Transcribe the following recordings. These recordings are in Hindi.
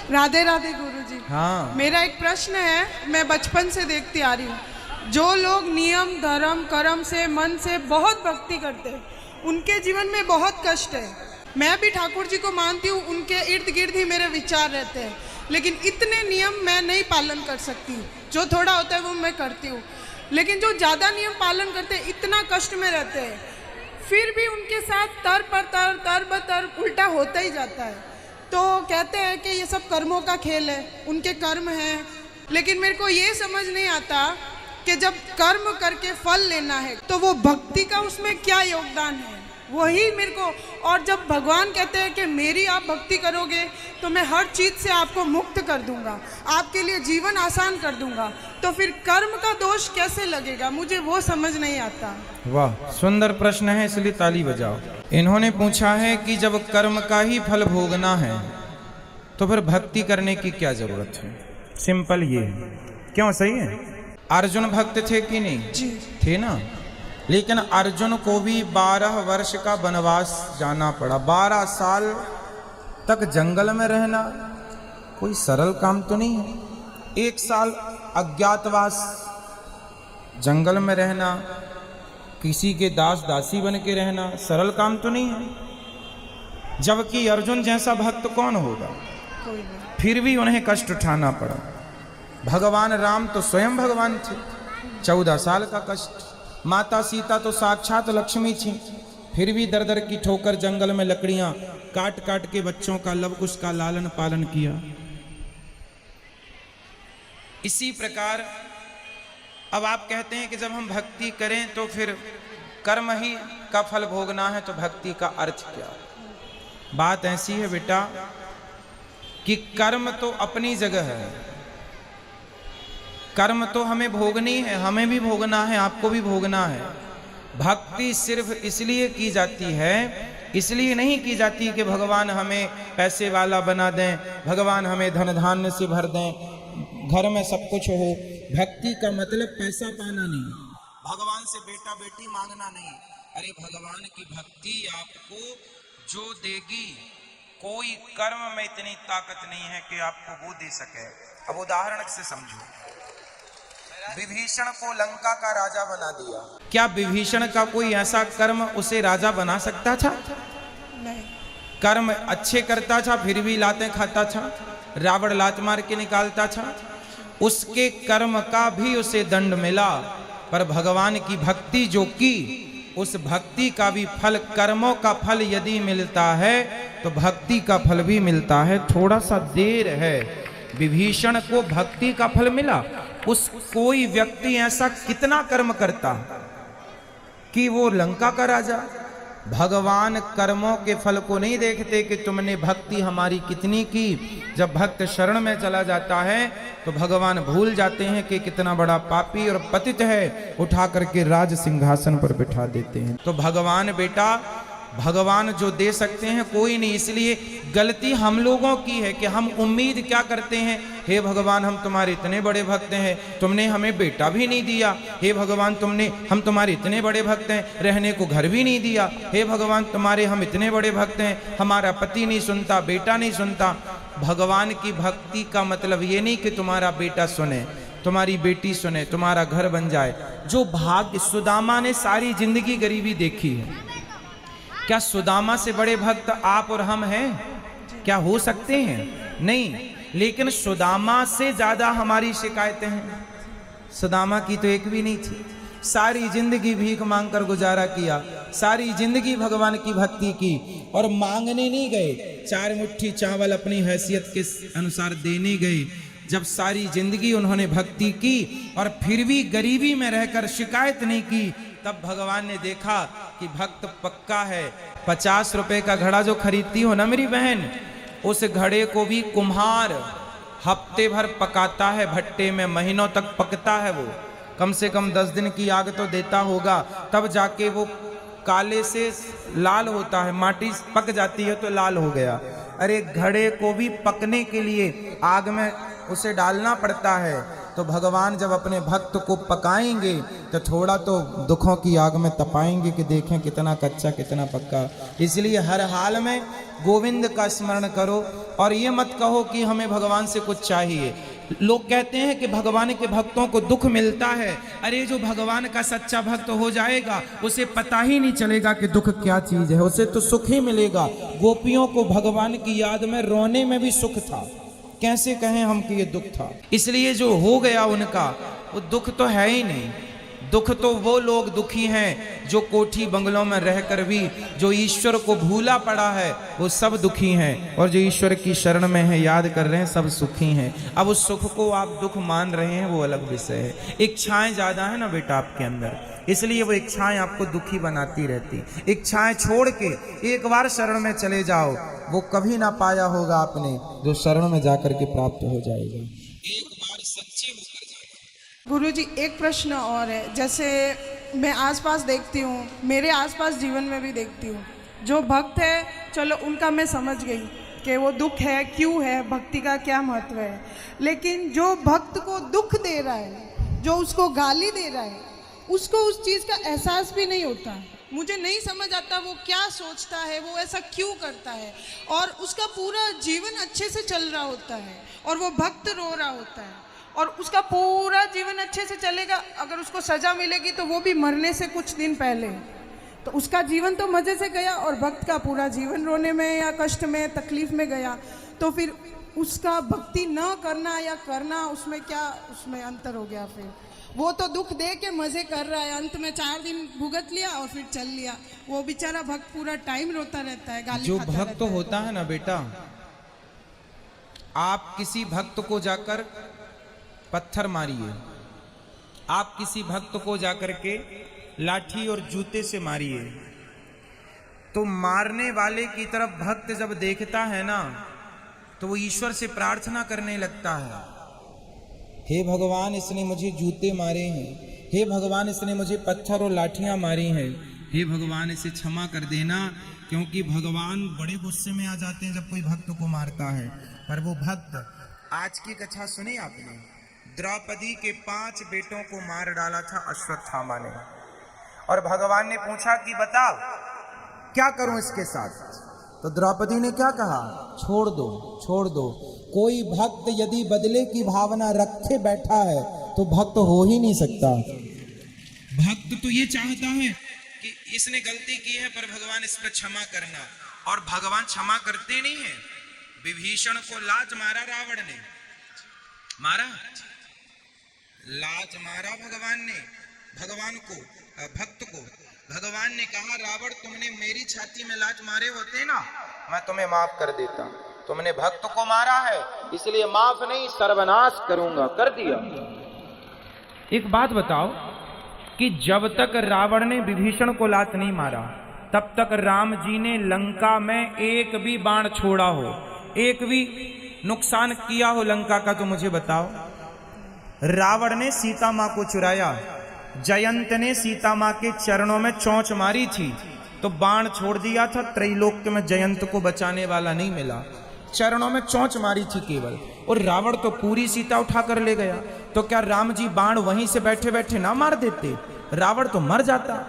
राधे राधे गुरुजी। हाँ। मेरा एक प्रश्न है, मैं बचपन से देखती आ रही हूँ, जो लोग नियम धर्म कर्म से मन से बहुत भक्ति करते हैं उनके जीवन में बहुत कष्ट है। मैं भी ठाकुर जी को मानती हूँ, उनके इर्द गिर्द ही मेरे विचार रहते हैं, लेकिन इतने नियम मैं नहीं पालन कर सकती। जो थोड़ा होता है वो मैं करती हूँ, लेकिन जो ज़्यादा नियम पालन करते हैं इतना कष्ट में रहते हैं, फिर भी उनके साथ तर ब तर उल्टा होता ही जाता है। तो कहते हैं कि ये सब कर्मों का खेल है, उनके कर्म हैं, लेकिन मेरे को ये समझ नहीं आता कि जब कर्म करके फल लेना है तो वो भक्ति का उसमें क्या योगदान है, वही मेरे को। और जब भगवान कहते हैं कि मेरी आप भक्ति करोगे तो मैं हर चीज़ से आपको मुक्त कर दूंगा, आपके लिए जीवन आसान कर दूंगा, तो फिर कर्म का दोष कैसे लगेगा, मुझे वो समझ नहीं आता। वाह, सुंदर प्रश्न है, इसलिए ताली बजाओ। इन्होंने पूछा है कि जब कर्म का ही फल भोगना है तो फिर भक्ति करने की क्या जरूरत है। सिंपल ये है। क्यों, सही है। अर्जुन भक्त थे कि नहीं? जी थे ना। लेकिन अर्जुन को भी 12 वर्ष का वनवास जाना पड़ा। 12 साल तक जंगल में रहना कोई सरल काम तो नहीं है। 1 साल अज्ञातवास जंगल में रहना, किसी के दास दासी बन के रहना सरल काम तो नहीं है। जबकि अर्जुन जैसा भक्त कौन होगा, कोई नहीं। फिर भी उन्हें कष्ट उठाना पड़ा। भगवान राम तो स्वयं भगवान थे, 14 साल का कष्ट। माता सीता तो साक्षात लक्ष्मी थी, फिर भी दर दर की ठोकर जंगल में लकड़ियां काट काट के बच्चों का लव कुश का लालन पालन किया। इसी प्रकार अब आप कहते हैं कि जब हम भक्ति करें तो फिर कर्म ही का फल भोगना है, तो भक्ति का अर्थ क्या? बात ऐसी है बेटा कि कर्म तो अपनी जगह है, कर्म तो हमें भोगनी है, हमें भी भोगना है, आपको भी भोगना है। भक्ति सिर्फ इसलिए की जाती है, इसलिए नहीं की जाती कि भगवान हमें पैसे वाला बना दें, भगवान हमें धन धान्य से भर दें, घर में सब कुछ हो। भक्ति का मतलब पैसा पाना नहीं, भगवान से बेटा बेटी मांगना नहीं। अरे भगवान की भक्ति आपको जो देगी, कोई कर्म में इतनी ताकत नहीं है कि आपको वो दे सके। अब उदाहरण से समझो, विभीषण को लंका का राजा बना दिया, क्या विभीषण का कोई ऐसा कर्म उसे राजा बना सकता था? नहीं। कर्म अच्छे करता था फिर भी लातें खाता था, रावण लात मार के निकालता था, उसके कर्म का भी उसे दंड मिला। पर भगवान की भक्ति जो की, उस भक्ति का भी फल, कर्मों का फल यदि मिलता है तो भक्ति का फल भी मिलता है। थोड़ा सा देर है, विभीषण को भक्ति का फल मिला। उस कोई व्यक्ति ऐसा कितना कर्म करता कि वो लंका का राजा। भगवान कर्मों के फल को नहीं देखते कि तुमने भक्ति हमारी कितनी की। जब भक्त शरण में चला जाता है तो भगवान भूल जाते हैं कि कितना बड़ा पापी और पतित है, उठा करके राज सिंहासन पर बिठा देते हैं। तो भगवान बेटा, भगवान जो दे सकते हैं कोई नहीं। इसलिए गलती हम लोगों की है कि हम उम्मीद क्या करते हैं, हे भगवान हम तुम्हारे इतने बड़े भक्त हैं, तुमने हमें बेटा भी नहीं दिया। हे भगवान हम तुम्हारे इतने बड़े भक्त हैं, रहने को घर भी नहीं दिया। हे भगवान तुम्हारे हम इतने बड़े भक्त हैं, हमारा पति नहीं सुनता, बेटा नहीं सुनता। भगवान की भक्ति का मतलब ये नहीं कि तुम्हारा बेटा सुने, तुम्हारी बेटी सुने, तुम्हारा घर बन जाए। जो भाग्य, सुदामा ने सारी जिंदगी गरीबी देखी है, क्या सुदामा से बड़े भक्त आप और हम हैं? क्या हो सकते हैं? नहीं। लेकिन सुदामा से ज्यादा हमारी शिकायतें हैं। सुदामा की तो एक भी नहीं थी, सारी जिंदगी भीख मांगकर गुजारा किया, सारी जिंदगी भगवान की भक्ति की, और मांगने नहीं गए, 4 मुट्ठी चावल अपनी हैसियत के अनुसार देने गए। जब सारी जिंदगी उन्होंने भक्ति की और फिर भी गरीबी में रहकर शिकायत नहीं की, तब भगवान ने देखा कि भक्त पक्का है। 50 रुपए का घड़ा जो खरीदती हो ना मेरी बहन, उस घड़े को भी कुम्हार हफ्ते भर पकाता है भट्टे में, महीनों तक पकता है वो, कम से कम 10 दिन की आग तो देता होगा, तब जाके वो काले से लाल होता है। माटी पक जाती है तो लाल हो गया। अरे घड़े को भी पकने के लिए आग में उसे डालना पड़ता है। तो भगवान जब अपने भक्त को पकाएंगे तो थोड़ा तो दुखों की आग में तपाएंगे कि देखें कितना कच्चा कितना पक्का। इसलिए हर हाल में गोविंद का स्मरण करो और ये मत कहो कि हमें भगवान से कुछ चाहिए। लोग कहते हैं कि भगवान के भक्तों को दुख मिलता है। अरे जो भगवान का सच्चा भक्त हो जाएगा उसे पता ही नहीं चलेगा कि दुख क्या चीज है, उसे तो सुख ही मिलेगा। गोपियों को भगवान की याद में रोने में भी सुख था, कैसे कहें हम कि ये दुख था। इसलिए जो हो गया उनका वो दुख तो है ही नहीं। दुख तो वो लोग दुखी हैं जो कोठी बंगलों में रहकर भी जो ईश्वर को भूला पड़ा है वो सब दुखी हैं, और जो ईश्वर की शरण में है याद कर रहे हैं सब सुखी हैं। अब उस सुख को आप दुख मान रहे हैं वो अलग विषय है। इच्छाएं ज्यादा है ना बेटा आपके अंदर, इसलिए वो इच्छाएं आपको दुखी बनाती रहती। इच्छाएं छोड़ के एक बार शरण में चले जाओ, वो कभी ना पाया होगा आपने जो शरण में जाकर के प्राप्त हो जाएगा। एक बार सच्चे होकर गुरुजी एक प्रश्न और है, जैसे मैं आसपास देखती हूँ, मेरे आसपास जीवन में भी देखती हूँ, जो भक्त है चलो उनका मैं समझ गई कि वो दुख है क्यों है, भक्ति का क्या महत्व है। लेकिन जो भक्त को दुख दे रहा है, जो उसको गाली दे रहा है, उसको उस चीज़ का एहसास भी नहीं होता। मुझे नहीं समझ आता वो क्या सोचता है, वो ऐसा क्यों करता है, और उसका पूरा जीवन अच्छे से चल रहा होता है और वो भक्त रो रहा होता है, और उसका पूरा जीवन अच्छे से चलेगा। अगर उसको सजा मिलेगी तो वो भी मरने से कुछ दिन पहले, तो उसका जीवन तो मज़े से गया और भक्त का पूरा जीवन रोने में या कष्ट में तकलीफ में गया। तो फिर उसका भक्ति न करना या करना, उसमें क्या उसमें अंतर हो गया। फिर वो तो दुख दे के मज़े कर रहा है, अंत में 4 दिन भुगत लिया और फिर चल लिया। वो बेचारा भक्त पूरा टाइम रोता रहता है, गाली जो खाता भक्त होता है ना बेटा, आप किसी भक्त को जाकर पत्थर मारिए, आप किसी भक्त को जाकर के लाठी और जूते से मारिए, तो मारने वाले की तरफ भक्त जब देखता है ना तो वो ईश्वर से प्रार्थना करने लगता है, हे भगवान इसने मुझे जूते मारे हैं, हे भगवान इसने मुझे पत्थर और लाठियां मारी हैं, हे भगवान इसे क्षमा कर देना। क्योंकि भगवान बड़े गुस्से में आ जाते हैं जब कोई भक्त को मारता है। पर वो भक्त, आज की कथा सुनी आपने, द्रौपदी के 5 बेटों को मार डाला था अश्वत्थामा ने, और भगवान ने पूछा कि बताओ क्या करूं इसके साथ। तो द्रौपदी ने क्या कहा, छोड़ दो छोड़ दो। कोई भक्त यदि बदले की भावना रखे बैठा है तो भक्त हो ही नहीं सकता। भक्त तो ये चाहता है कि इसने गलती की है पर भगवान इस पर क्षमा करना, और भगवान क्षमा करते नहीं है। विभीषण को लाज मारा रावण ने, मारा लाज मारा भगवान ने, भगवान को भक्त को भगवान ने कहा रावण तुमने मेरी छाती में लाज मारे होते ना मैं तुम्हें माफ कर देता, तुमने भक्त को मारा है इसलिए माफ नहीं सर्वनाश करूंगा, कर दिया। एक बात बताओ कि जब तक रावण ने विभीषण को लात नहीं मारा तब तक राम जी ने लंका में एक भी बाण छोड़ा हो, एक भी नुकसान किया हो लंका का, तो मुझे बताओ। रावण ने सीता मां को चुराया, जयंत ने सीता मां के चरणों में चोंच मारी थी तो बाण छोड़ दिया था, त्रैलोक्य में जयंत को बचाने वाला नहीं मिला, चरणों में चोंच मारी थी केवल, और रावण तो पूरी सीता उठा कर ले गया। तो क्या राम जी बाण वहीं से बैठे बैठे ना मार देते, रावण तो मर जाता।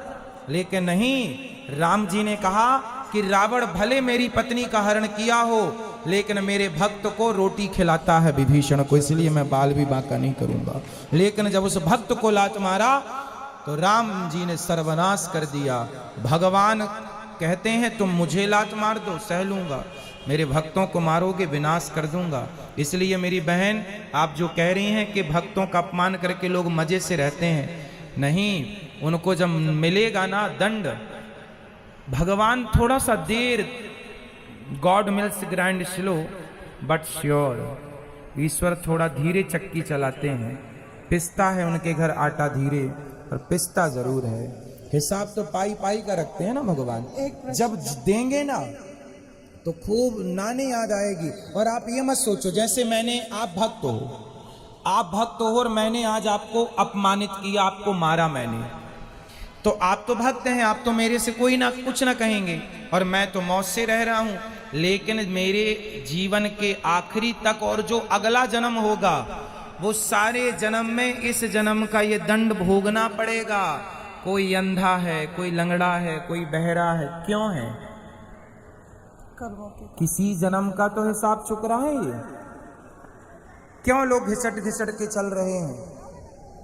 लेकिन नहीं, राम जी ने कहा कि रावण भले मेरी पत्नी का हरण किया हो लेकिन मेरे भक्त को रोटी खिलाता है विभीषण को, इसलिए मैं बाल भी बांका नहीं करूंगा। लेकिन जब उस भक्त को लात मारा तो राम जी ने सर्वनाश कर दिया। भगवान कहते हैं तुम मुझे लात मार दो सह लूंगा, मेरे भक्तों को मारोगे विनाश कर दूंगा। इसलिए मेरी बहन आप जो कह रही हैं कि भक्तों का अपमान करके लोग मजे से रहते हैं, नहीं, उनको जब मिलेगा ना दंड, भगवान थोड़ा सा देर, God mills grind slow but sure, ईश्वर थोड़ा धीरे चक्की चलाते हैं, पिसता है उनके घर आटा धीरे और पिसता जरूर है। हिसाब तो पाई पाई का रखते हैं ना भगवान, जब देंगे ना तो खूब नाने याद आएगी। और आप ये मत सोचो जैसे मैंने, आप भक्त हो और मैंने आज आपको अपमानित किया, आपको मारा मैंने, तो आप तो भक्त हैं, आप तो मेरे से कोई ना कुछ ना कहेंगे और मैं तो मौत से रह रहा हूं। लेकिन मेरे जीवन के आखिरी तक और जो अगला जन्म होगा वो सारे जन्म में इस जन्म का ये दंड भोगना पड़ेगा। कोई अंधा है, कोई लंगड़ा है, कोई बहरा है, क्यों है? कर्मों के। किसी जन्म का तो हिसाब चुक रहा है ये। क्यों लोग घिसट घिसट के चल रहे हैं?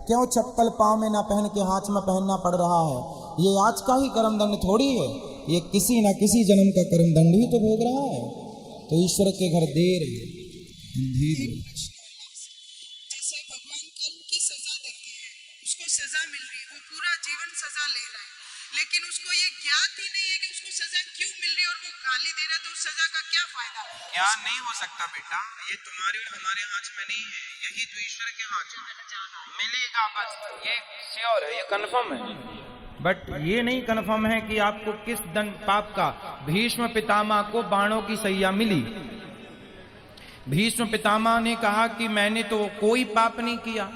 क्यों चप्पल पाँव में ना पहन के हाथ में पहनना पड़ रहा है? ये आज का ही कर्म दंड थोड़ी है, ये किसी ना किसी जन्म का कर्म दंड ही तो भोग रहा है। तो ईश्वर के घर देर है, अंधेर है। जैसे भगवान कर्म की सजा देते हैं, उसको सजा मिल रही है, वो पूरा जीवन सजा ले रहा है, लेकिन उसको ये ज्ञात ही नहीं है कि उसको सजा क्यों मिल रही है और वो गाली दे रहा है, तो उस सजा का क्या फायदा? क्या नहीं हो सकता बेटा, ये तुम्हारे और हमारे हाथ में नहीं है, यही तो ईश्वर के हाथ में मिलेगा। बस ये श्योर है, ये कंफर्म है। बट ये नहीं कंफर्म है कि आपको किस दंड पाप का। भीष्म पितामह को बाणों की सैया मिली। भीष्म पितामह ने कहा कि मैंने तो कोई पाप नहीं किया,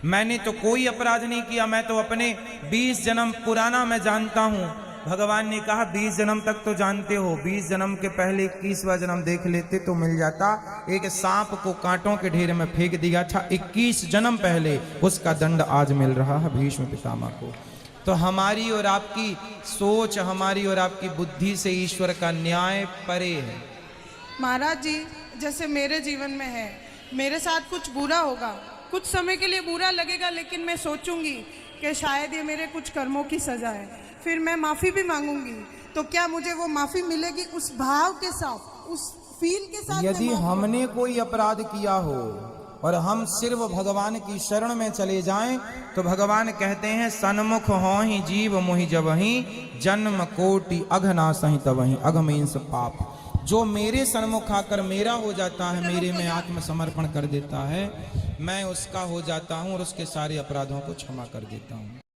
मैंने तो कोई अपराध नहीं किया, मैं तो अपने 20 जन्म पुराना मैं जानता हूं। भगवान ने कहा 20 जन्म तक तो जानते हो, 20 जन्म के पहले 21वां जन्म देख लेते तो मिल जाता। एक सांप को कांटों के ढेर में फेंक दिया था 21 जन्म पहले, उसका दंड आज मिल रहा है भीष्म पितामह को। तो हमारी और आपकी सोच, हमारी और आपकी बुद्धि से ईश्वर का न्याय परे है। महाराज जी, जैसे मेरे जीवन में है, मेरे साथ कुछ बुरा होगा, कुछ समय के लिए बुरा लगेगा, लेकिन मैं सोचूंगी कि शायद ये मेरे कुछ कर्मों की सजा है, फिर मैं माफ़ी भी मांगूंगी, तो क्या मुझे वो माफ़ी मिलेगी उस भाव के साथ, उस फील के साथ? यदि हमने कोई अपराध किया हो और हम सिर्फ भगवान की शरण में चले जाएं, तो भगवान कहते हैं सन्मुख हो ही जीव मोहि जबहि, जन्म कोटि अघनासहि तबहि, अघमेंस पाप। जो मेरे सन्मुख आकर मेरा हो जाता है, मेरे में आत्मसमर्पण कर देता है, मैं उसका हो जाता हूं और उसके सारे अपराधों को क्षमा कर देता हूं।